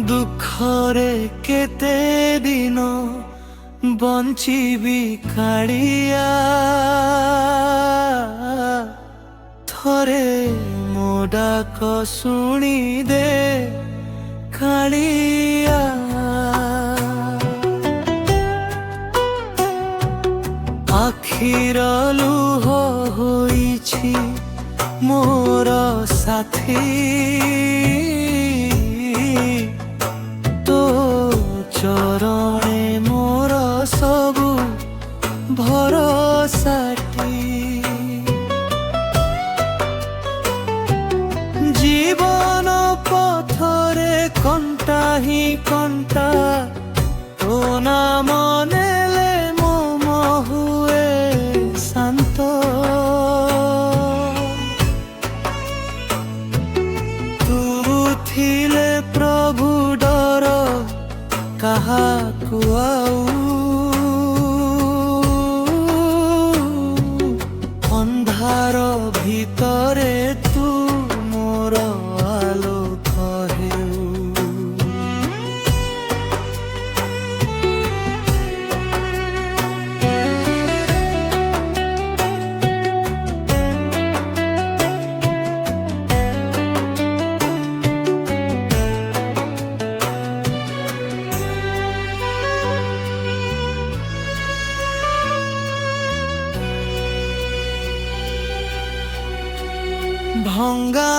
ଦୁଃଖରେ କେତେ ଦିନ ବଞ୍ଚିବି କାଳିଆ, ଥରେ ମୋ ଡାକ ଶୁଣିଦେ କାଳିଆ। ଆଖିର ଲୁହ ହୋଇଛି ମୋର ସାଥୀ, ତୋ ଚରଣେ ମୋର ସବୁ ଭରସାଟି। ଜୀବନ ପଥରେ କଣ୍ଟା ହିଁ କଣ୍ଟା, ତୋ ନାମ ନେଲେ ମୋ ହୁଏ ଶାନ୍ତ। ତୁ ଥିଲେ ପ୍ରଭୁ ଡର କାହାକୁ ଆଉ, ଅନ୍ଧାର ଭିତରେ ତୁ ମୋର ଆଲୋକ ହେଉ। ଭଙ୍ଗା